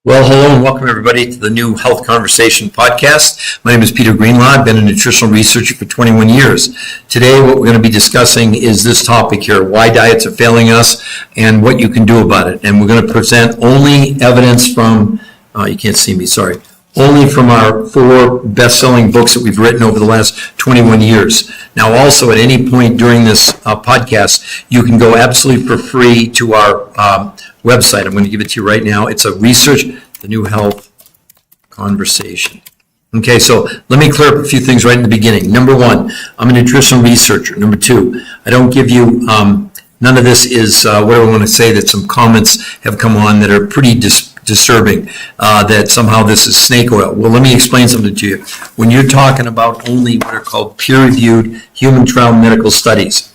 Well, hello and welcome everybody to the new Health Conversation podcast. My name is Peter Greenlaw. I've been a nutritional researcher for 21 years. Today, what we're going to be discussing is this topic here, why diets are failing us and what you can do about it. And we're going to present only evidence from, you can't see me, sorry, only from our 4 best-selling books that we've written over the last 21 years. Now, also, at any point during this podcast, you can go absolutely for free to our website. I'm going to give it to you right now. It's a research, the new Health Conversation. Okay, so let me clear up a few things right in the beginning. Number 1, I'm a nutritional researcher. Number 2, I don't give you, none of this is, what I want to say, that some comments have come on that are pretty disturbing, that somehow this is snake oil. Well, let me explain something to you. When you're talking about only what are called peer-reviewed human trial medical studies,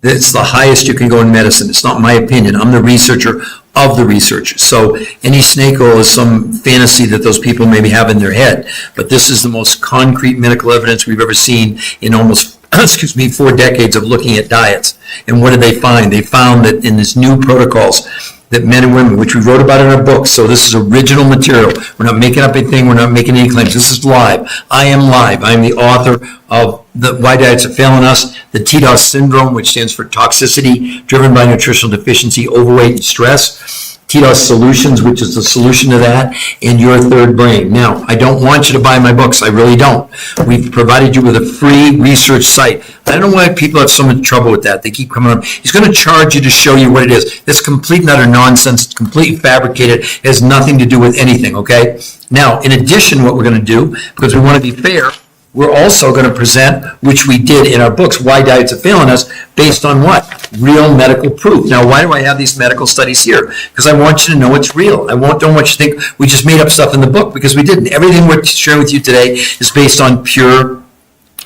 it's the highest you can go in medicine. It's not my opinion. I'm the researcher of the research. So any snake oil is some fantasy that those people maybe have in their head. But this is the most concrete medical evidence we've ever seen in almost 4 decades of looking at diets. And what did they find? They found that in these new protocols, that men and women, which we wrote about in our books, so this is original material. We're not making up anything. We're not making any claims. This is live. I am live. I am the author of Why Diets Are Failing Us, the TDOS syndrome, which stands for toxicity driven by nutritional deficiency, overweight, and stress. TDOS Solutions, which is the solution to that, and Your Third Brain. Now, I don't want you to buy my books. I really don't. We've provided you with a free research site. I don't know why people have so much trouble with that. They keep coming up. He's going to charge you to show you what it is. It's complete and utter nonsense. It's completely fabricated. It has nothing to do with anything, okay? Now, in addition, what we're going to do, because we want to be fair, we're also going to present, which we did in our books, Why Diets Are Failing Us, based on what? Real medical proof. Now, why do I have these medical studies here? Because I want you to know it's real. Don't want you to think we just made up stuff in the book, because we didn't. Everything we're sharing with you today is based on pure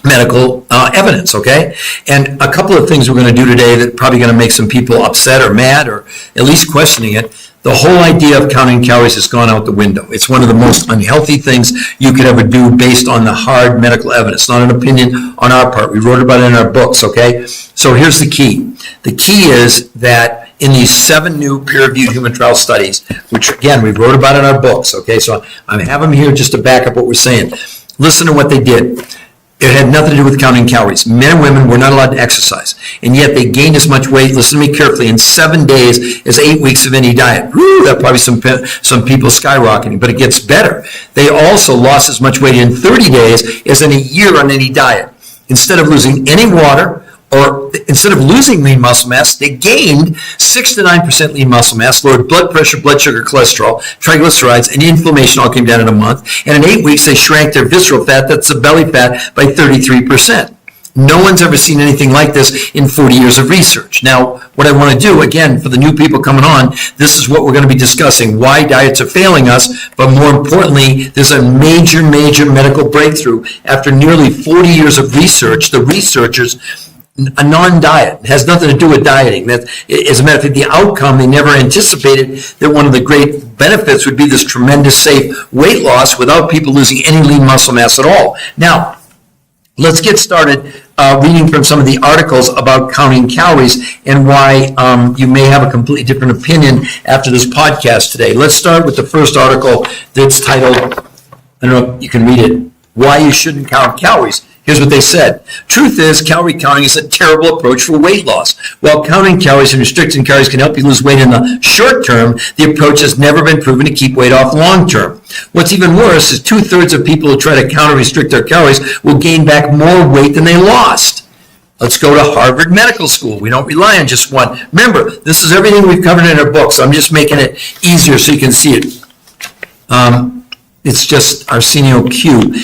medical evidence, okay? And a couple of things we're going to do today that are probably going to make some people upset or mad or at least questioning it. The whole idea of counting calories has gone out the window. It's one of the most unhealthy things you could ever do based on the hard medical evidence, not an opinion on our part. We wrote about it in our books, okay? So here's the key. The key is that in these 7 new peer-reviewed human trial studies, which again, we wrote about in our books, okay? So I have them here just to back up what we're saying. Listen to what they did. It had nothing to do with counting calories. Men and women were not allowed to exercise, and yet they gained as much weight, listen to me carefully, in 7 days as 8 weeks of any diet. Woo, that probably some people skyrocketing, but it gets better. They also lost as much weight in 30 days as in a year on any diet. Instead of losing any water, or instead of losing lean muscle mass, they gained 6 to 9% lean muscle mass, lowered blood pressure, blood sugar, cholesterol, triglycerides, and inflammation all came down in a month. And in 8 weeks, they shrank their visceral fat, that's the belly fat, by 33%. No one's ever seen anything like this in 40 years of research. Now, what I want to do, again, for the new people coming on, this is what we're going to be discussing, why diets are failing us, but more importantly, there's a major, major medical breakthrough. After nearly 40 years of research, the researchers, a non-diet. It has nothing to do with dieting. That, as a matter of fact, the outcome, they never anticipated that one of the great benefits would be this tremendous safe weight loss without people losing any lean muscle mass at all. Now, let's get started reading from some of the articles about counting calories and why you may have a completely different opinion after this podcast today. Let's start with the first article that's titled, I don't know if you can read it, Why You Shouldn't Count Calories. Here's what they said. Truth is, calorie counting is a terrible approach for weight loss. While counting calories and restricting calories can help you lose weight in the short term, the approach has never been proven to keep weight off long term. What's even worse is 2/3 of people who try to count or restrict their calories will gain back more weight than they lost. Let's go to Harvard Medical School. We don't rely on just one. Remember, this is everything we've covered in our books. I'm just making it easier so you can see it. It's just Arsenio Q.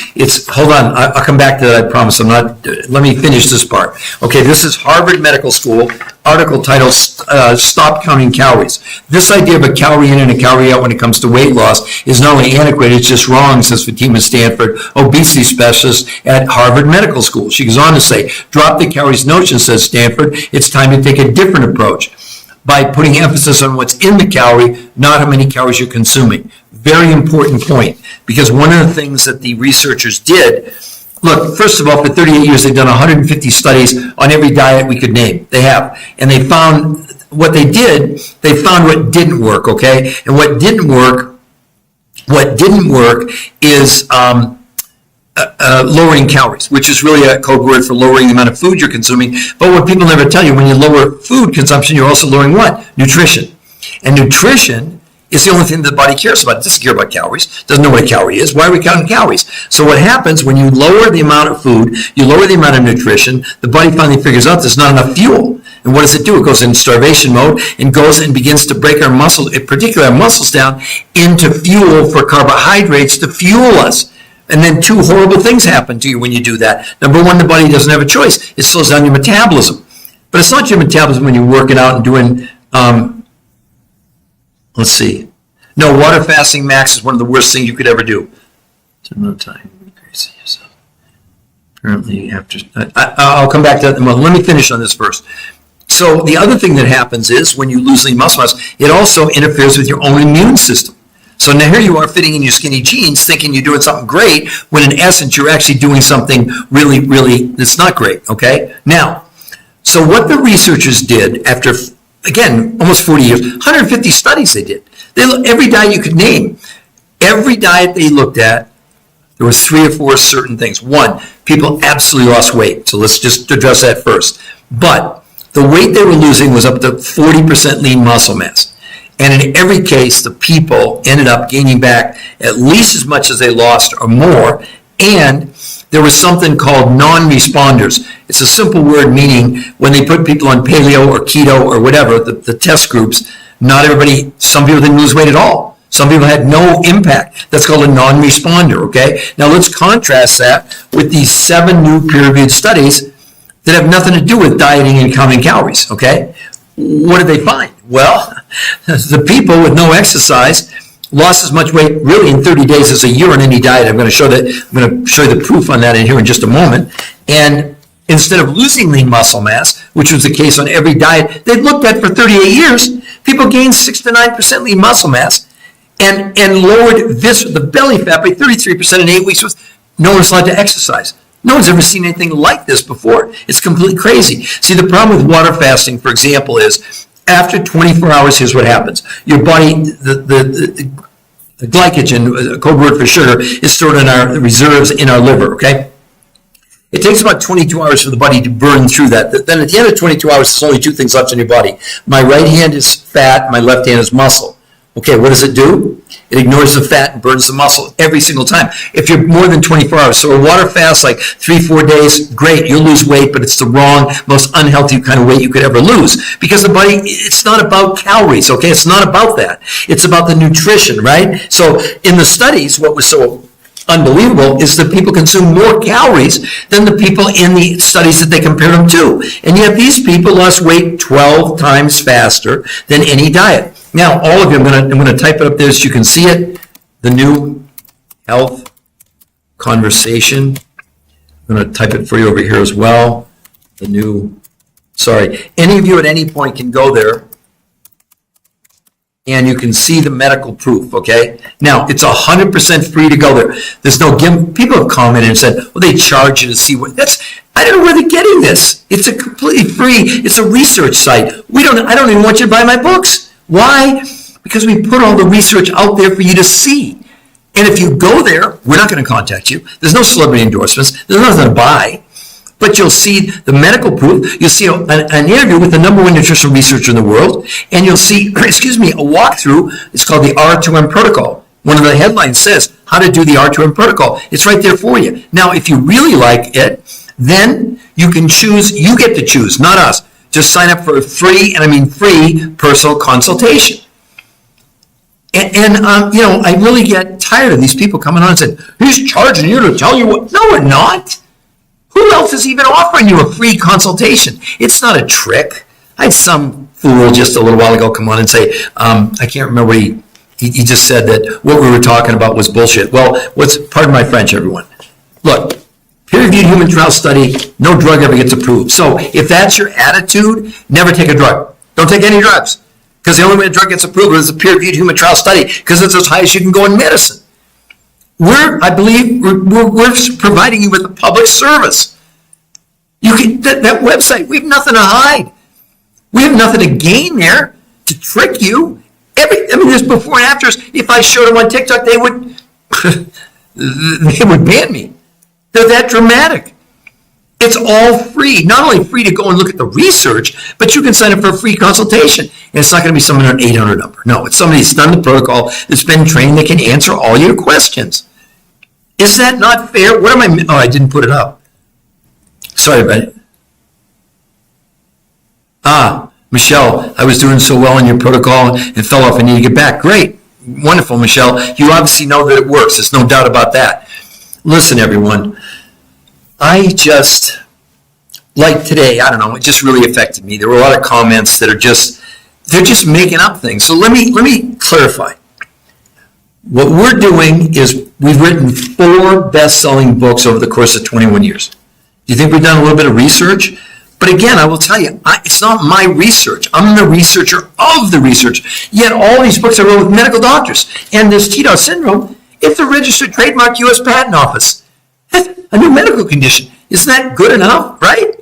Hold on, I'll come back to that, I promise. Let me finish this part. Okay, this is Harvard Medical School, article titled, Stop Counting Calories. This idea of a calorie in and a calorie out when it comes to weight loss is not only antiquated, it's just wrong, says Fatima Stanford, obesity specialist at Harvard Medical School. She goes on to say, drop the calories notion, says Stanford. It's time to take a different approach by putting emphasis on what's in the calorie, not how many calories you're consuming. Very important point, because one of the things that the researchers did, look, first of all, for 38 years, they've done 150 studies on every diet we could name. They have. And they found what they did, they found what didn't work, okay? And what didn't work What didn't work is lowering calories, which is really a code word for lowering the amount of food you're consuming. But what people never tell you, when you lower food consumption, you're also lowering what? Nutrition. And nutrition is the only thing the body cares about. It doesn't care about calories. Doesn't know what a calorie is. Why are we counting calories? So what happens when you lower the amount of food, you lower the amount of nutrition, the body finally figures out there's not enough fuel. And what does it do? It goes in starvation mode and goes and begins to break our muscles, particularly our muscles down, into fuel for carbohydrates to fuel us. And then two horrible things happen to you when you do that. Number one, the body doesn't have a choice. It slows down your metabolism. But it's not your metabolism when you're working out and doing, let's see. No, water fasting max is one of the worst things you could ever do. No time. Crazy. So apparently after, I'll come back to that. Well, let me finish on this first. So the other thing that happens is when you lose lean muscle mass, it also interferes with your own immune system. So now here you are fitting in your skinny jeans thinking you're doing something great when in essence you're actually doing something really, really that's not great, okay? Now, so what the researchers did after, again, almost 40 years, 150 studies they did. Every diet you could name, every diet they looked at, there was 3 or 4 certain things. One, people absolutely lost weight. So let's just address that first. But the weight they were losing was up to 40% lean muscle mass. And in every case, the people ended up gaining back at least as much as they lost or more. And there was something called non-responders. It's a simple word meaning when they put people on paleo or keto or whatever, the test groups, not everybody, some people didn't lose weight at all. Some people had no impact. That's called a non-responder, okay? Now let's contrast that with these 7 new peer-reviewed studies that have nothing to do with dieting and counting calories, okay? What did they find? Well, the people with no exercise lost as much weight really in 30 days as a year on any diet. I'm going to show you the proof on that in here in just a moment. And instead of losing lean muscle mass, which was the case on every diet they'd looked at for 38 years, people gained 6 to 9% lean muscle mass and lowered the belly fat by 33% in 8 weeks with no one's allowed to exercise. No one's ever seen anything like this before. It's completely crazy. See, the problem with water fasting, for example, is after 24 hours, here's what happens. Your body, the glycogen, code word for sugar, is stored in our reserves in our liver, okay? It takes about 22 hours for the body to burn through that. Then at the end of 22 hours, there's only 2 things left in your body. My right hand is fat, my left hand is muscle. Okay, what does it do? It ignores the fat and burns the muscle every single time. If you're more than 24 hours, so a water fast like 3-4 days, great, you'll lose weight, but it's the wrong, most unhealthy kind of weight you could ever lose. Because the body, it's not about calories, okay? It's not about that. It's about the nutrition, right? So in the studies, what was so unbelievable is that people consume more calories than the people in the studies that they compared them to. And yet these people lost weight 12 times faster than any diet. Now, all of you, I'm going to type it up there so you can see it. The new health conversation. I'm going to type it for you over here as well. Any of you at any point can go there and you can see the medical proof, okay? Now, it's 100% free to go there. There's no people have commented and said, well, they charge you to see what, I don't know where they're getting this. It's a completely free, it's a research site. I don't even want you to buy my books. Why? Because we put all the research out there for you to see. And if you go there, we're not going to contact you. There's no celebrity endorsements. There's nothing to buy. But you'll see the medical proof. You'll see an interview with the #1 nutritional researcher in the world. And you'll see, a walkthrough. It's called the R2M protocol. One of the headlines says how to do the R2M protocol. It's right there for you. Now, if you really like it, then you can choose. You get to choose, not us. Just sign up for a free, and I mean free, personal consultation. And I really get tired of these people coming on and saying, he's charging you to tell you what. No, we're not. Who else is even offering you a free consultation? It's not a trick. I had some fool just a little while ago come on and say, I can't remember, he just said that what we were talking about was bullshit. Well, pardon my French, everyone. Look, peer-reviewed human trial study, no drug ever gets approved. So if that's your attitude, never take a drug. Don't take any drugs. Because the only way a drug gets approved is a peer-reviewed human trial study, because it's as high as you can go in medicine. I believe we're providing you with a public service. That website, we have nothing to hide. We have nothing to gain there to trick you. There's before and afters. If I showed them on TikTok, they would ban me. They're that dramatic. It's all free. Not only free to go and look at the research, but you can sign up for a free consultation. And it's not going to be someone on an 800 number. No, it's somebody that's done the protocol, that's been trained, that can answer all your questions. Is that not fair? What am I? Oh, I didn't put it up. Sorry about it. Michelle, I was doing so well in your protocol and fell off. I need to get back. Great. Wonderful, Michelle. You obviously know that it works. There's no doubt about that. Listen, everyone. I just, like today, I don't know, it just really affected me. There were a lot of comments that are they're just making up things. So let me clarify. What we're doing is we've written 4 best-selling books over the course of 21 years. Do you think we've done a little bit of research? But again, I will tell you, it's not my research. I'm the researcher of the research. Yet all these books I wrote with medical doctors. And this TDOS syndrome, it's a registered trademark U.S. Patent Office. That's a new medical condition. Isn't that good enough, right?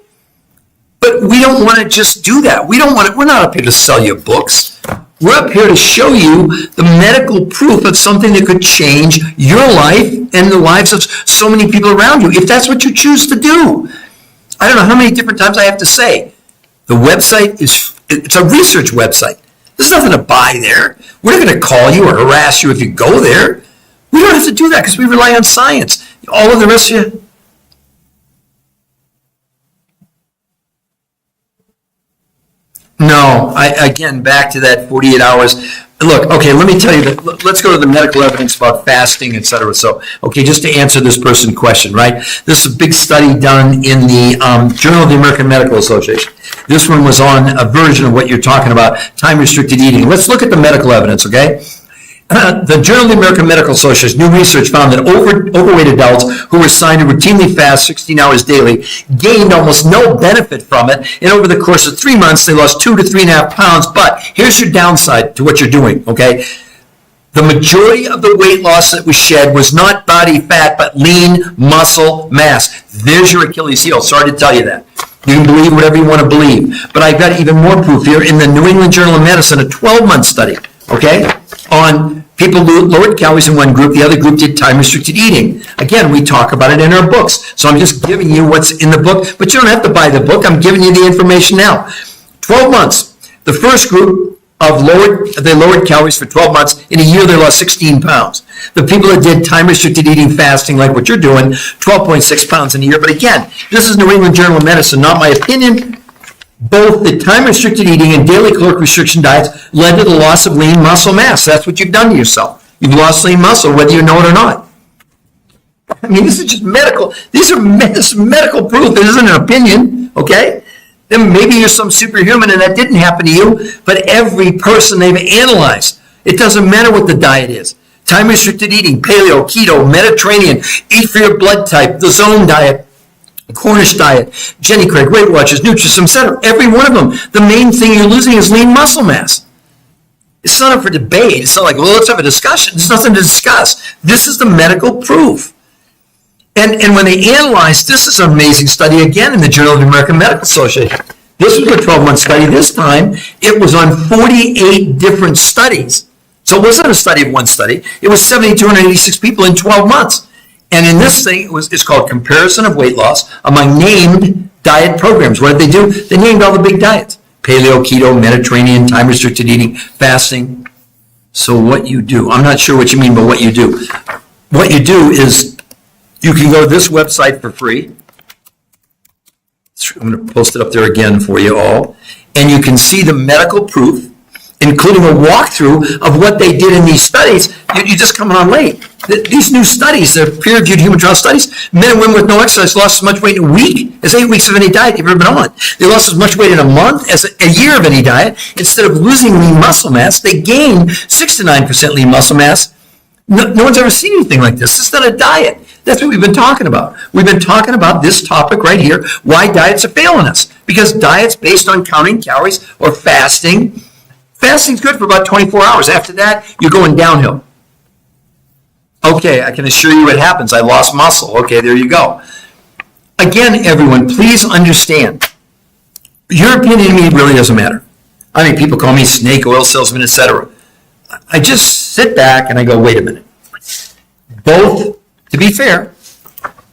But we don't want to just do that. We're not up here to sell you books. We're up here to show you the medical proof of something that could change your life and the lives of so many people around you, if that's what you choose to do. I don't know how many different times I have to say, the website it's a research website. There's nothing to buy there. We're not going to call you or harass you if you go there. We don't have to do that because we rely on science. All of the rest of you. No, again, back to that 48 hours. Look, okay, let me tell you that. Let's go to the medical evidence about fasting, et cetera. So, okay, just to answer this person's question, right? This is a big study done in the Journal of the American Medical Association. This one was on a version of what you're talking about, time-restricted eating. Let's look at the medical evidence, okay? The Journal of the American Medical Association, new research found that overweight adults who were assigned to routinely fast 16 hours daily gained almost no benefit from it. And over the course of 3 months, they lost 2 to 3.5 pounds. But here's your downside to what you're doing, okay? The majority of the weight loss that was shed was not body fat, but lean muscle mass. There's your Achilles heel. Sorry to tell you that. You can believe whatever you want to believe. But I've got even more proof here in the New England Journal of Medicine, a 12-month study, okay, on people lowered calories in one group, the other group did time-restricted eating. Again, we talk about it in our books. So I'm just giving you what's in the book, but you don't have to buy the book. I'm giving you the information now. 12 months. The first group they lowered calories for 12 months. In a year, they lost 16 pounds. The people that did time-restricted eating fasting, like what you're doing, 12.6 pounds in a year. But again, this is New England Journal of Medicine, not my opinion. Both the time-restricted eating and daily caloric restriction diets led to the loss of lean muscle mass. That's what you've done to yourself. You've lost lean muscle, whether you know it or not. I mean, this is just medical. This is medical proof. This isn't an opinion, okay? Then maybe you're some superhuman and that didn't happen to you, but every person they've analyzed, it doesn't matter what the diet is. Time-restricted eating, paleo, keto, Mediterranean, eat for your blood type, the zone diet, Cornish diet, Jenny Craig, Weight Watchers, Nutrisystem, etc. Every one of them, the main thing you're losing is lean muscle mass. It's not up for debate. It's not like, well, let's have a discussion. There's nothing to discuss. This is the medical proof. And when they analyzed, this is an amazing study again in the Journal of the American Medical Association. This was a 12-month study. This time, it was on 48 different studies. So it wasn't a study of one study. It was 7,286 people in 12 months. And in this thing, it's called Comparison of Weight Loss Among Named Diet Programs. What did they do? They named all the big diets. Paleo, keto, Mediterranean, time-restricted eating, fasting. So what you do, I'm not sure what you mean by what you do. What you do is you can go to this website for free. I'm going to post it up there again for you all. And you can see the medical proof, including a walkthrough of what they did in these studies. You're just coming on late. These new studies, they're peer-reviewed human trial studies. Men and women with no exercise lost as much weight in a week as 8 weeks of any diet you've ever been on. They lost as much weight in a month as a year of any diet. Instead of losing lean muscle mass, they gained 6 to 9% lean muscle mass. No one's ever seen anything like this. This is not a diet. That's what we've been talking about. We've been talking about this topic right here, why diets are failing us. Because diets based on counting calories or fasting, fasting's good for about 24 hours. After that, you're going downhill. Okay, I can assure you what happens. I lost muscle. Okay, there you go. Again, everyone, please understand. Your opinion to me really doesn't matter. I mean, people call me snake oil salesman, etc. I just sit back and I go, wait a minute. Both, to be fair,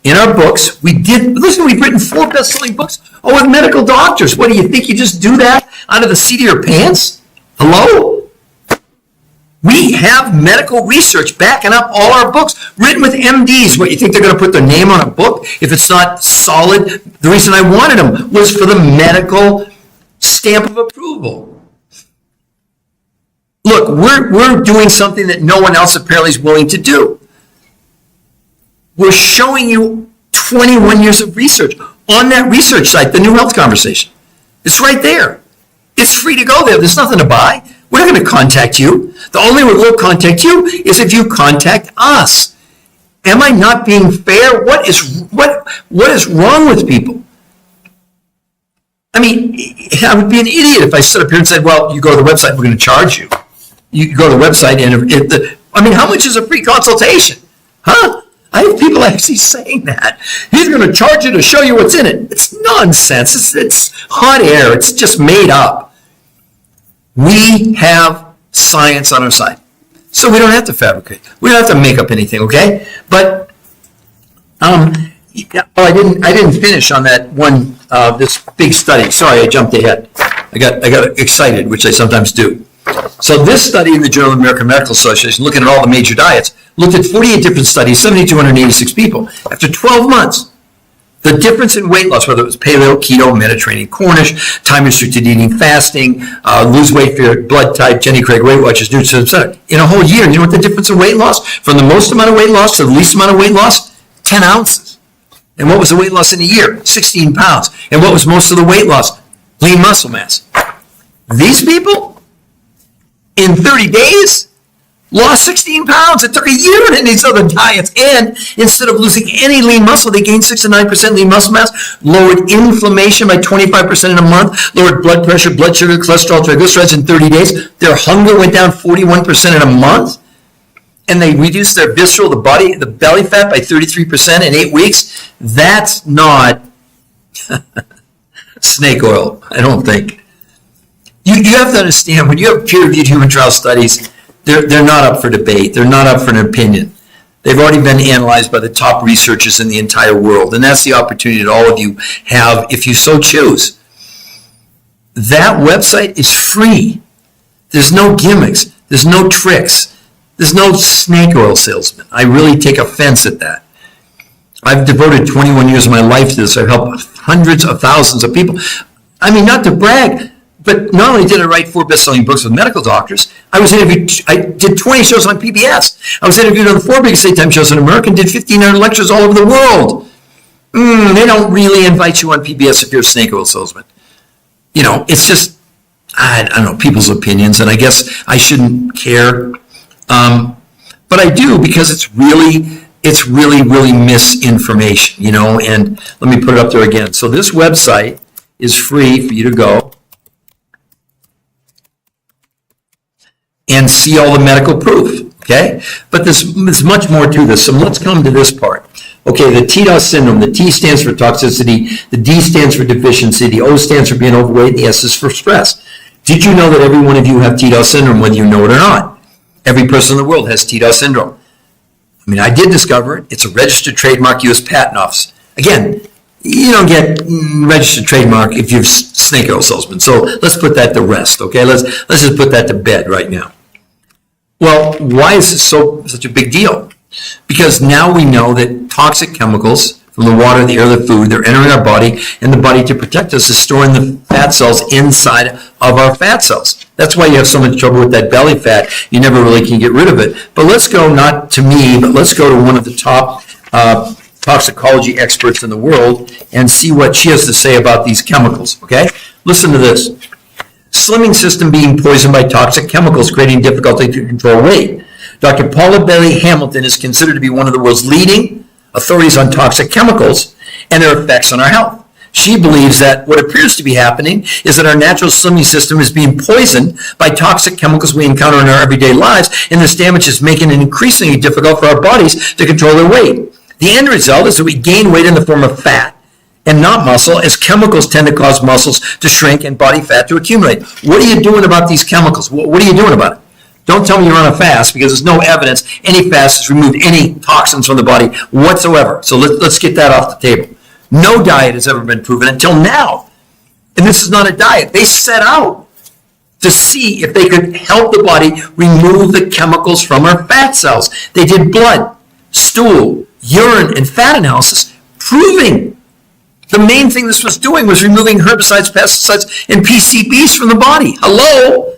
in our books, we've written 4 best-selling books with medical doctors. What do you think? You just do that out of the seat of your pants? Hello? We have medical research backing up all our books, written with MDs. What, you think they're going to put their name on a book if it's not solid? The reason I wanted them was for the medical stamp of approval. Look, we're doing something that no one else apparently is willing to do. We're showing you 21 years of research on that research site, the New Health Conversation. It's right there. It's free to go there. There's nothing to buy. We're not going to contact you. The only way we'll contact you is if you contact us. Am I not being fair? What is wrong with people? I mean, I would be an idiot if I stood up here and said, well, you go to the website, we're going to charge you. You go to the website and how much is a free consultation? Huh? I have people actually saying that. He's going to charge you to show you what's in it. It's nonsense. It's hot air. It's just made up. We have science on our side. So we don't have to fabricate. We don't have to make up anything, okay? But I didn't finish on that one, this big study. Sorry, I jumped ahead. I got excited, which I sometimes do. So this study in the Journal of the American Medical Association, looking at all the major diets, looked at 48 different studies, 7,286 people. After 12 months, the difference in weight loss, whether it was paleo, keto, Mediterranean Cornish, time-restricted eating, fasting, lose weight for your blood type, Jenny Craig Weight Watchers, etc. In a whole year, you know what the difference in weight loss? From the most amount of weight loss to the least amount of weight loss? 10 ounces. And what was the weight loss in a year? 16 pounds. And what was most of the weight loss? Lean muscle mass. These people, in 30 days, lost 16 pounds. It took a year in these other diets. And instead of losing any lean muscle, they gained 6 to 9% lean muscle mass, lowered inflammation by 25% in a month, lowered blood pressure, blood sugar, cholesterol, triglycerides in 30 days. Their hunger went down 41% in a month. And they reduced their visceral, the belly fat by 33% in 8 weeks. That's not snake oil, I don't think. You have to understand, when you have peer-reviewed human trial studies, they're not up for debate. They're not up for an opinion. They've already been analyzed by the top researchers in the entire world. And that's the opportunity that all of you have if you so choose. That website is free. There's no gimmicks. There's no tricks. There's no snake oil salesman. I really take offense at that. I've devoted 21 years of my life to this. I've helped hundreds of thousands of people. I mean, not to brag, but not only did I write 4 best-selling books with medical doctors, I did 20 shows on PBS. I was interviewed on the 4 biggest daytime shows in America and did 1,500 lectures all over the world. They don't really invite you on PBS if you're a snake oil salesman. You know, it's just, I don't know, people's opinions, and I guess I shouldn't care. But I do, because it's really misinformation, you know, and let me put it up there again. So this website is free for you to go and see all the medical proof, okay? But there's much more to this, so let's come to this part. Okay, the TDOS syndrome, the T stands for toxicity, the D stands for deficiency, the O stands for being overweight, the S is for stress. Did you know that every one of you have TDOS syndrome, whether you know it or not? Every person in the world has TDOS syndrome. I mean, I did discover it. It's a registered trademark, U.S. Patent Office. Again, you don't get registered trademark if you're a snake oil salesman. So let's put that to rest, okay? Let's just put that to bed right now. Well, why is this such a big deal? Because now we know that toxic chemicals from the water, the air, the food, they're entering our body, and the body, to protect us, is storing the fat cells inside of our fat cells. That's why you have so much trouble with that belly fat. You never really can get rid of it. But let's go, not to me, but let's go to one of the top toxicology experts in the world and see what she has to say about these chemicals, okay? Listen to this. Slimming system being poisoned by toxic chemicals, creating difficulty to control weight. Dr. Paula Bailey Hamilton is considered to be one of the world's leading authorities on toxic chemicals and their effects on our health. She believes that what appears to be happening is that our natural slimming system is being poisoned by toxic chemicals we encounter in our everyday lives, and this damage is making it increasingly difficult for our bodies to control their weight. The end result is that we gain weight in the form of fat and not muscle, as chemicals tend to cause muscles to shrink and body fat to accumulate. What are you doing about these chemicals? What are you doing about it? Don't tell me you're on a fast, because there's no evidence any fast has removed any toxins from the body whatsoever. So let's get that off the table. No diet has ever been proven until now. And this is not a diet. They set out to see if they could help the body remove the chemicals from our fat cells. They did blood, stool, urine, and fat analysis, proving the main thing this was doing was removing herbicides, pesticides, and PCBs from the body. Hello?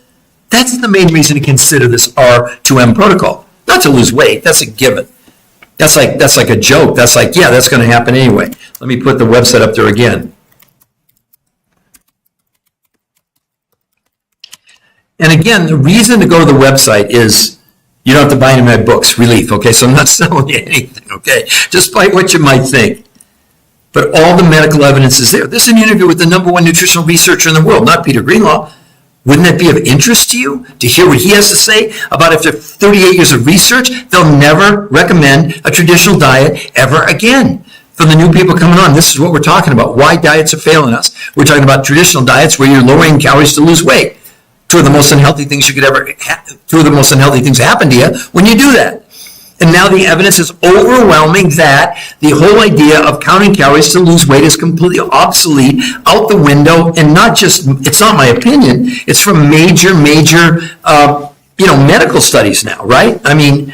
That's the main reason to consider this R2M protocol. Not to lose weight, that's a given. That's like a joke. That's like, yeah, that's going to happen anyway. Let me put the website up there again. And again, the reason to go to the website is you don't have to buy any of my books, Relief, okay? So I'm not selling you anything, okay? Just by what you might think. But all the medical evidence is there. This is an interview with the #1 nutritional researcher in the world, not Peter Greenlaw. Wouldn't that be of interest to you to hear what he has to say about after 38 years of research, they'll never recommend a traditional diet ever again? For the new people coming on, this is what we're talking about. Why diets are failing us. We're talking about traditional diets where you're lowering calories to lose weight. Two of the most unhealthy things happen to you when you do that. And now the evidence is overwhelming that the whole idea of counting calories to lose weight is completely obsolete, out the window, and not just, it's not my opinion, it's from major, medical studies now, right? I mean,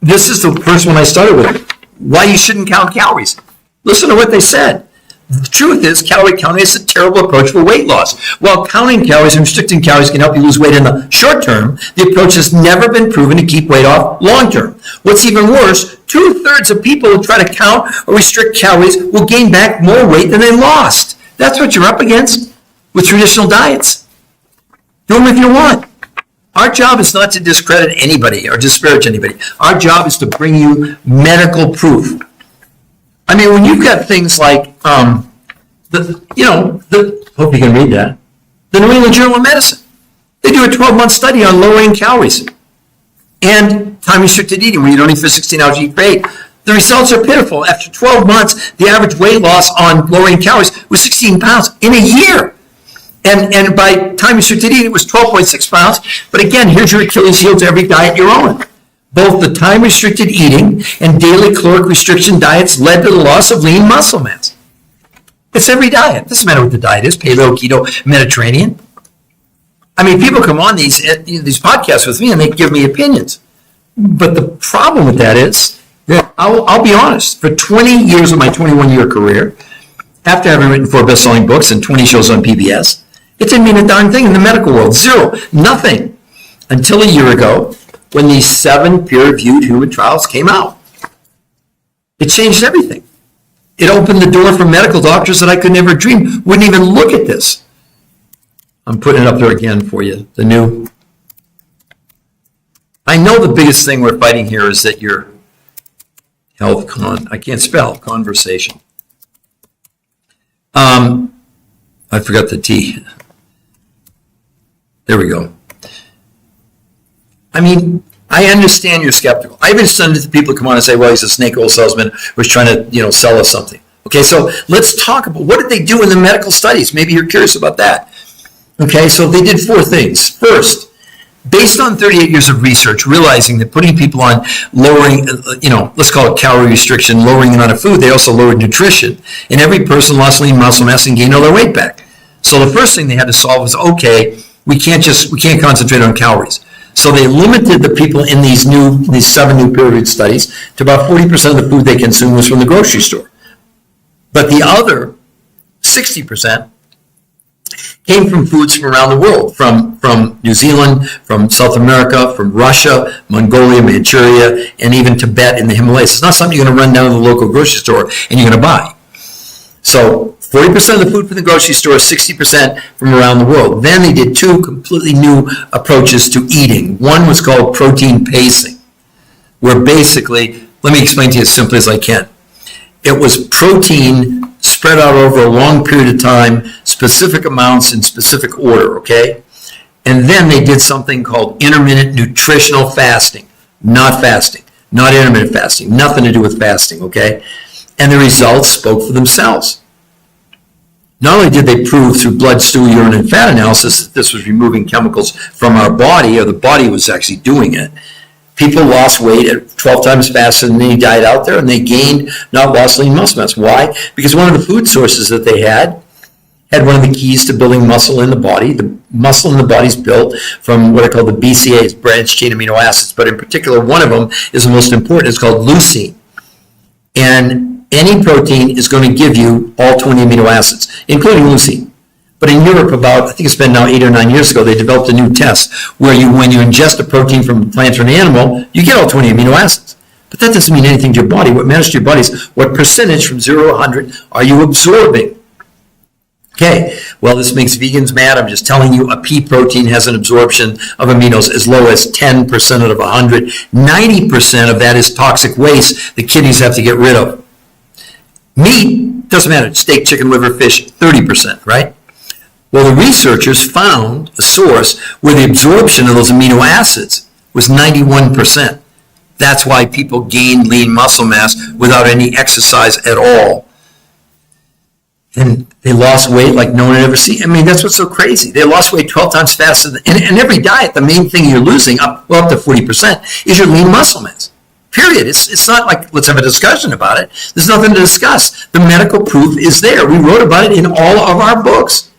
this is the first one I started with. Why you shouldn't count calories. Listen to what they said. The truth is, calorie counting is a terrible approach for weight loss. While counting calories and restricting calories can help you lose weight in the short term, the approach has never been proven to keep weight off long term. What's even worse, 2/3 of people who try to count or restrict calories will gain back more weight than they lost. That's what you're up against with traditional diets. Do them if you want. Our job is not to discredit anybody or disparage anybody. Our job is to bring you medical proof. I mean, when you've got things like, hope you can read that, the New England Journal of Medicine, they do a 12-month study on lowering calories and time-restricted eating, where you don't eat for 16 hours, you eat for 8. The results are pitiful. After 12 months, the average weight loss on lowering calories was 16 pounds in a year. And by time-restricted eating, it was 12.6 pounds. But again, here's your Achilles heel to every diet you're on. Both the time-restricted eating and daily caloric restriction diets led to the loss of lean muscle mass. It's every diet. It doesn't matter what the diet is, paleo, keto, Mediterranean. I mean, people come on these podcasts with me and they give me opinions. But the problem with that is that I'll be honest, for 20 years of my 21-year career, after having written 4 best-selling books and 20 shows on PBS, it didn't mean a darn thing in the medical world. Zero. Nothing. Until a year ago, when these 7 peer-reviewed human trials came out. It changed everything. It opened the door for medical doctors that I could never dream, wouldn't even look at this. I'm putting it up there again for you, the new. I know the biggest thing we're fighting here is that your I can't spell, conversation. I forgot the T. There we go. I mean, I understand you're skeptical. I even send it to people who come on and say, well, he's a snake oil salesman who's trying to, sell us something. Okay, so let's talk about what did they do in the medical studies? Maybe you're curious about that. Okay, so they did 4 things. First, based on 38 years of research, realizing that putting people on lowering, let's call it calorie restriction, lowering the amount of food, they also lowered nutrition. And every person lost lean muscle mass and gained all their weight back. So the first thing they had to solve was, okay, we can't concentrate on calories. So they limited the people in these 7 new peer-reviewed studies to about 40% of the food they consume was from the grocery store. But the other 60% came from foods from around the world, from New Zealand, from South America, from Russia, Mongolia, Manchuria, and even Tibet in the Himalayas. It's not something you're going to run down to the local grocery store and you're going to buy. So 40% of the food from the grocery store, 60% from around the world. Then they did 2 completely new approaches to eating. One was called protein pacing, where basically, let me explain to you as simply as I can. It was protein spread out over a long period of time, specific amounts in specific order, okay? And then they did something called intermittent nutritional fasting, not intermittent fasting, nothing to do with fasting, okay? And the results spoke for themselves. Not only did they prove through blood, stool, urine, and fat analysis that this was removing chemicals from our body, or the body was actually doing it, people lost weight at 12 times faster than any diet out there, and they gained, not lost lean muscle mass. Why? Because one of the food sources that they had one of the keys to building muscle in the body. The muscle in the body is built from what are called the BCAAs, branched chain amino acids, but in particular, one of them is the most important. It's called leucine. And any protein is going to give you all 20 amino acids, including leucine. But in Europe, I think it's been now 8 or 9 years ago, they developed a new test where when you ingest a protein from a plant or an animal, you get all 20 amino acids. But that doesn't mean anything to your body. What matters to your body is what percentage from 0 to 100 are you absorbing? Okay, well, this makes vegans mad. I'm just telling you, a pea protein has an absorption of aminos as low as 10% out of 100. 90% of that is toxic waste the kidneys have to get rid of. Meat, doesn't matter, steak, chicken, liver, fish, 30%, right? Well, the researchers found a source where the absorption of those amino acids was 91%. That's why people gain lean muscle mass without any exercise at all. And they lost weight like no one had ever seen. I mean, that's what's so crazy. They lost weight 12 times faster. And every diet, the main thing you're losing, up to 40%, is your lean muscle mass. Period. It's not like, let's have a discussion about it. There's nothing to discuss. The medical proof is there. We wrote about it in all of our books.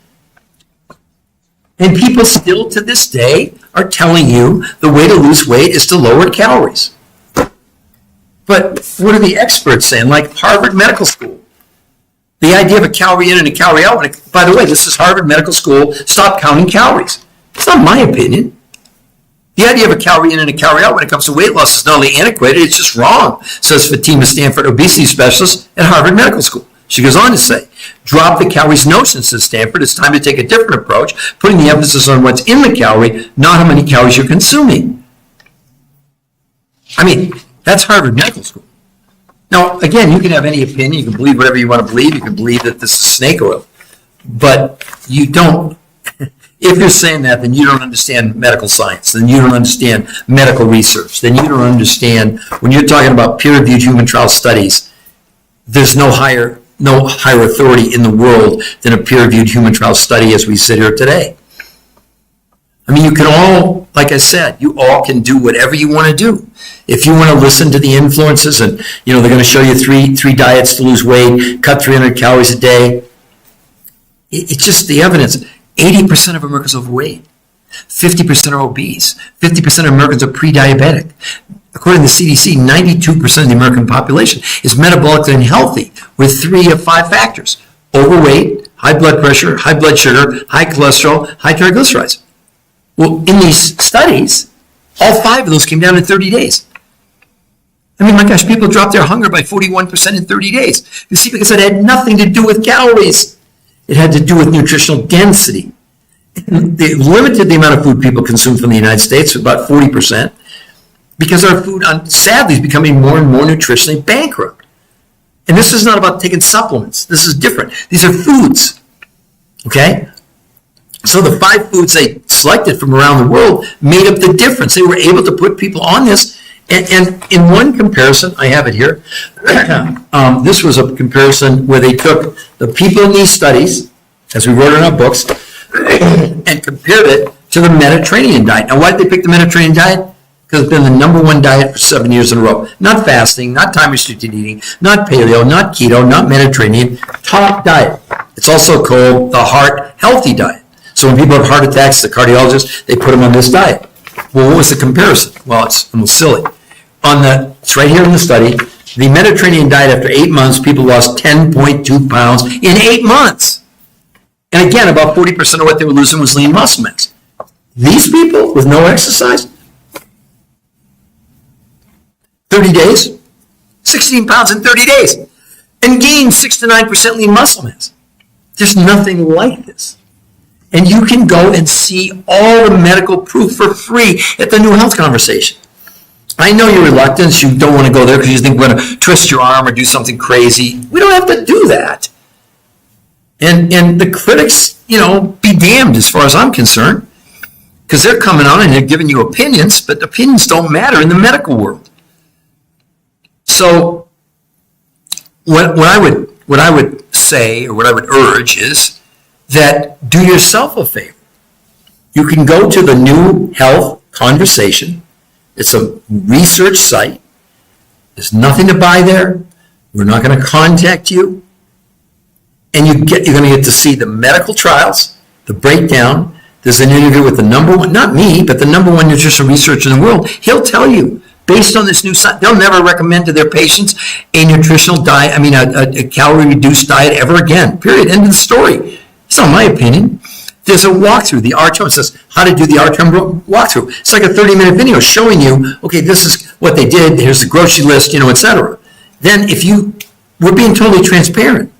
And people still to this day are telling you the way to lose weight is to lower calories. But what are the experts saying? Like Harvard Medical School. The idea of a calorie in and a calorie out, by the way, this is Harvard Medical School, stop counting calories. It's not my opinion. The idea of a calorie in and a calorie out when it comes to weight loss is not only antiquated, it's just wrong, says Fatima Stanford, obesity specialist at Harvard Medical School. She goes on to say, drop the calories notion, says Stanford. It's time to take a different approach, putting the emphasis on what's in the calorie, not how many calories you're consuming. I mean, that's Harvard Medical School. Now, again, you can have any opinion. You can believe whatever you want to believe. You can believe that this is snake oil. But you don't, if you're saying that, then you don't understand medical science. Then you don't understand medical research. Then you don't understand, when you're talking about peer-reviewed human trial studies, there's no higher authority in the world than a peer-reviewed human trial study as we sit here today. I mean, you can all, like I said, you all can do whatever you want to do. If you want to listen to the influences and, they're going to show you three diets to lose weight, cut 300 calories a day. It's just the evidence. 80% of Americans are overweight. 50% are obese. 50% of Americans are pre-diabetic. According to the CDC, 92% of the American population is metabolically unhealthy with 3 of 5 factors. Overweight, high blood pressure, high blood sugar, high cholesterol, high triglycerides. Well, in these studies, all 5 of those came down in 30 days. I mean, my gosh, people dropped their hunger by 41% in 30 days. You see, because it had nothing to do with calories. It had to do with nutritional density. They limited the amount of food people consume from the United States to about 40%, because our food, sadly, is becoming more and more nutritionally bankrupt. And this is not about taking supplements. This is different. These are foods, okay? So the 5 foods they selected from around the world made up the difference. They were able to put people on this. And in one comparison, I have it here, this was a comparison where they took the people in these studies, as we wrote in our books, and compared it to the Mediterranean diet. Now, why did they pick the Mediterranean diet? Because it's been the #1 diet for 7 years in a row. Not fasting, not time-restricted eating, not paleo, not keto, not Mediterranean, top diet. It's also called the heart-healthy diet. So when people have heart attacks, the cardiologist, they put them on this diet. Well, what was the comparison? Well, it's almost silly. It's right here in the study, the Mediterranean diet, after 8 months, people lost 10.2 pounds in 8 months. And again, about 40% of what they were losing was lean muscle mass. These people with no exercise, 30 days, 16 pounds in 30 days, and gained 6 to 9% lean muscle mass. There's nothing like this. And you can go and see all the medical proof for free at the New Health Conversation. I know you're reluctant. You don't want to go there because you think we're going to twist your arm or do something crazy. We don't have to do that. And the critics, be damned as far as I'm concerned, because they're coming on and they're giving you opinions, but opinions don't matter in the medical world. So what I would say, or what I would urge is that do yourself a favor. You can go to the New Health Conversation. It's a research site. There's nothing to buy there. We're not going to contact you. And you're going to get to see the medical trials, the breakdown. There's an interview with the number one, not me, but the number one nutritional researcher in the world. He'll tell you, based on this new science, they'll never recommend to their patients a nutritional diet, a calorie-reduced diet ever again, period, end of the story. It's not my opinion. There's a walkthrough, the RTOM. It says how to do the RTOM walkthrough. It's like a 30-minute video showing you, okay, this is what they did, here's the grocery list, et cetera. Then we're being totally transparent.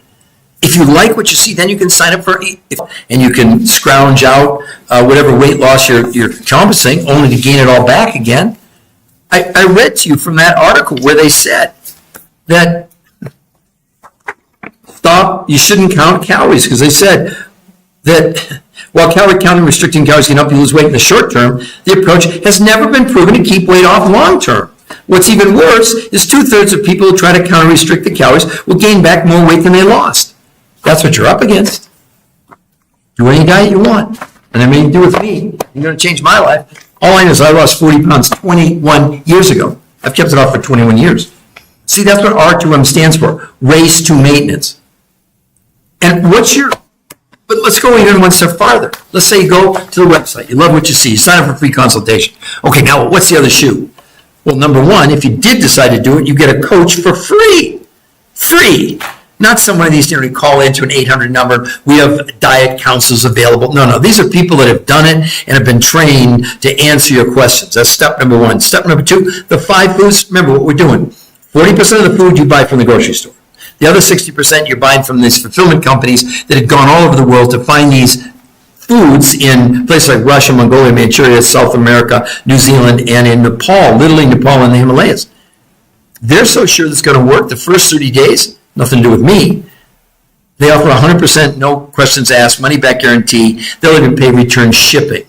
If you like what you see, then you can sign up and you can scrounge out whatever weight loss you're accomplishing, only to gain it all back again. I read to you from that article where they said that you shouldn't count calories, because they said that while calorie counting, restricting calories can help you lose weight in the short term, the approach has never been proven to keep weight off long term. What's even worse is 2/3 of people who try to counter restrict the calories will gain back more weight than they lost. That's what you're up against. Do any diet you want. And I mean, do with me. You're going to change my life. All I know is I lost 40 pounds 21 years ago. I've kept it off for 21 years. See, that's what R2M stands for, race to maintenance. And but let's go even one step farther. Let's say you go to the website. You love what you see. You sign up for a free consultation. Okay, now what's the other shoe? Well, number one, if you did decide to do it, you get a coach for free. Free. Not someone of these, you call into an 800 number. We have diet counselors available. No. These are people that have done it and have been trained to answer your questions. That's step number one. Step number two, the 5 foods. Remember what we're doing. 40% of the food you buy from the grocery store. The other 60% you're buying from these fulfillment companies that have gone all over the world to find these foods in places like Russia, Mongolia, Manchuria, South America, New Zealand, and in Nepal, literally Nepal and the Himalayas. They're so sure this is going to work the first 30 days, nothing to do with me. They offer 100% no questions asked, money back guarantee. They'll even pay return shipping.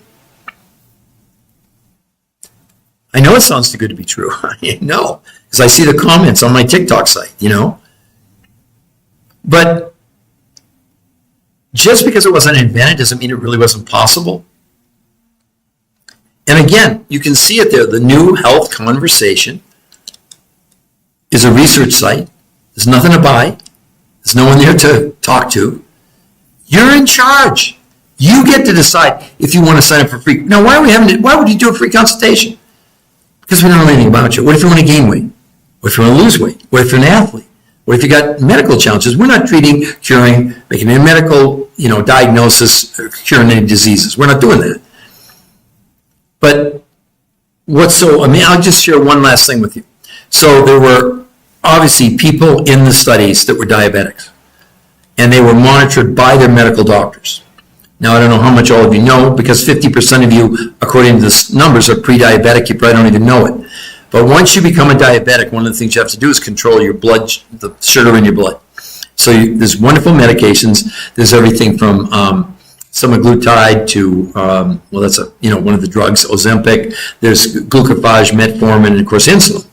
I know it sounds too good to be true. I know, because I see the comments on my TikTok site, But just because it wasn't invented doesn't mean it really wasn't possible. And again, you can see it there. The New Health Conversation is a research site. There's nothing to buy. There's no one there to talk to. You're in charge. You get to decide if you want to sign up for free. Now, why would you do a free consultation? Because we don't know anything about you. What if you want to gain weight? What if you want to lose weight? What if you're an athlete? What if you got medical challenges? We're not treating, curing, making a medical, diagnosis, curing any diseases. We're not doing that. But I'll just share one last thing with you. So there were obviously people in the studies that were diabetics, and they were monitored by their medical doctors. Now, I don't know how much all of you know, because 50% of you, according to the numbers, are pre-diabetic. You probably don't even know it. But once you become a diabetic, one of the things you have to do is control your blood, the sugar in your blood. So there's wonderful medications. There's everything from semaglutide to, that's one of the drugs, Ozempic. There's glucophage, metformin, and of course insulin.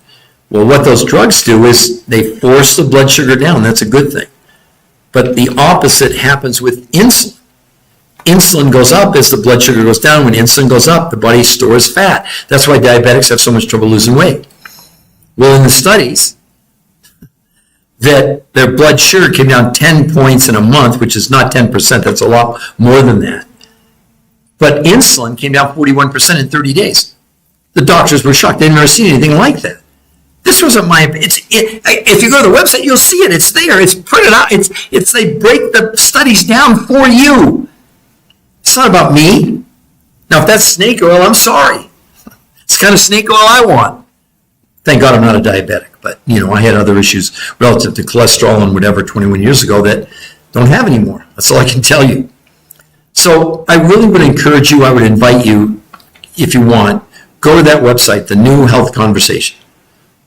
Well, what those drugs do is they force the blood sugar down. That's a good thing. But the opposite happens with insulin. Insulin goes up as the blood sugar goes down. When insulin goes up, the body stores fat. That's why diabetics have so much trouble losing weight. Well, in the studies, that their blood sugar came down 10 points in a month, which is not 10%. That's a lot more than that. But insulin came down 41% in 30 days. The doctors were shocked. They'd never seen anything like that. This wasn't my opinion. If you go to the website, you'll see it. It's there. It's printed out. They break the studies down for you. It's not about me. Now, if that's snake oil, I'm sorry. It's the kind of snake oil I want. Thank God I'm not a diabetic. But, I had other issues relative to cholesterol and whatever 21 years ago that don't have anymore. That's all I can tell you. So I really would encourage you, I would invite you, if you want, go to that website, the New Health Conversation.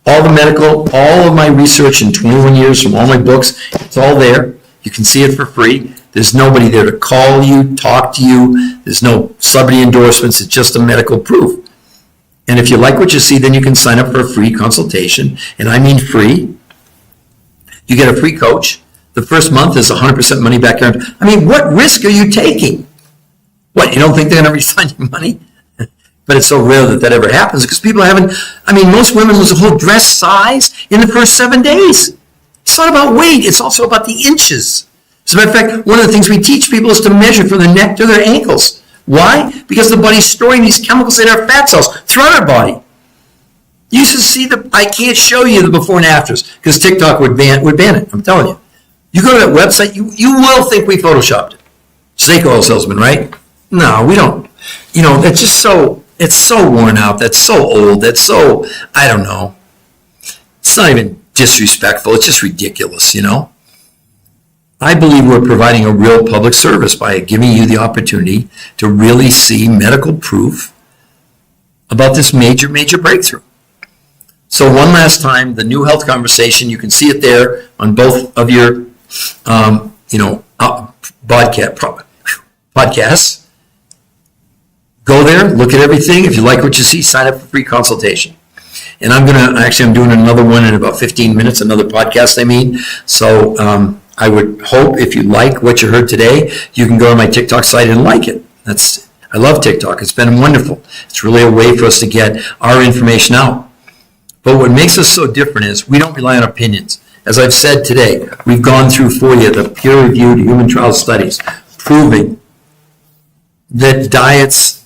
All the medical, all of my research in 21 years from all my books, it's all there. You can see it for free. There's nobody there to call you, talk to you. There's no celebrity endorsements. It's just a medical proof. And if you like what you see, then you can sign up for a free consultation. And I mean free. You get a free coach. The first month is 100% money back guarantee. I mean, what risk are you taking? What, you don't think they're going to refund your money? But it's so rare that that ever happens because people haven't, I mean, most women lose a whole dress size in the first 7 days. It's not about weight. It's also about the inches. As a matter of fact, one of the things we teach people is to measure from the neck to their ankles. Why? Because the body's storing these chemicals in our fat cells throughout our body. You should see I can't show you the before and afters because TikTok would ban it. I'm telling you. You go to that website, you will think we photoshopped it. Snake oil salesman, right? No, we don't. You know, it's just so, it's so worn out. That's so old. That's so, I don't know. It's not even disrespectful. It's just ridiculous, you know? I believe we're providing a real public service by giving you the opportunity to really see medical proof about this major, major breakthrough. So one last time, the New Health Conversation, you can see it there on both of your, podcasts. Go there, look at everything. If you like what you see, sign up for free consultation. And I'm doing another one in about 15 minutes, another podcast, I mean. So I would hope if you like what you heard today, you can go to my TikTok site and like it. I love TikTok. It's been wonderful. It's really a way for us to get our information out. But what makes us so different is we don't rely on opinions. As I've said today, we've gone through for you the peer-reviewed human trial studies proving that diets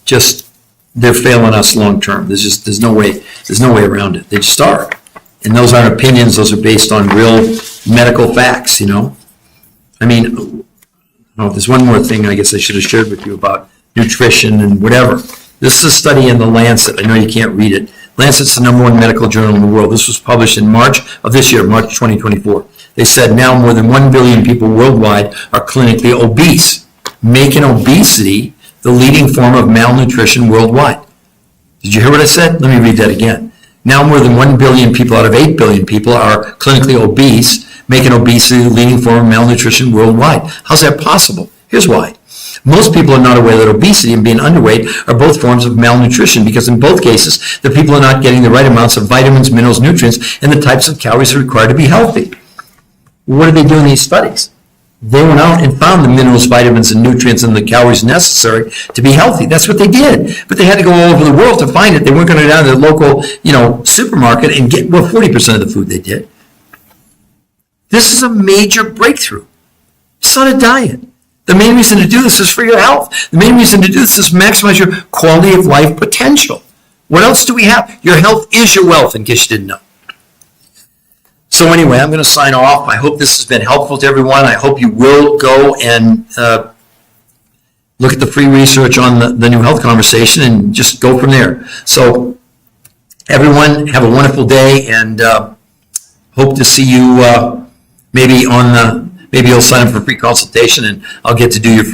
they're failing us long term. There's no way around it. They just are. And those aren't opinions, those are based on real medical facts, you know. I mean, there's one more thing I guess I should have shared with you about nutrition and whatever. This is a study in the Lancet. I know you can't read it. Lancet's the #1 medical journal in the world. This was published in March of this year, March 2024. They said now more than 1 billion people worldwide are clinically obese, making obesity the leading form of malnutrition worldwide. Did you hear what I said? Let me read that again. Now more than 1 billion people out of 8 billion people are clinically obese, making obesity the leading form of malnutrition worldwide. How's that possible? Here's why. Most people are not aware that obesity and being underweight are both forms of malnutrition because in both cases, the people are not getting the right amounts of vitamins, minerals, nutrients, and the types of calories required to be healthy. What did they do in these studies? They went out and found the minerals, vitamins, and nutrients and the calories necessary to be healthy. That's what they did. But they had to go all over the world to find it. They weren't going to go down to the local, supermarket and get, 40% of the food they did. This is a major breakthrough. It's not a diet. The main reason to do this is for your health. The main reason to do this is maximize your quality of life potential. What else do we have? Your health is your wealth, in case you didn't know. So anyway, I'm going to sign off. I hope this has been helpful to everyone. I hope you will go and look at the free research on the New Health Conversation and just go from there. So everyone, have a wonderful day and hope to see you maybe you'll sign up for a free consultation and I'll get to do your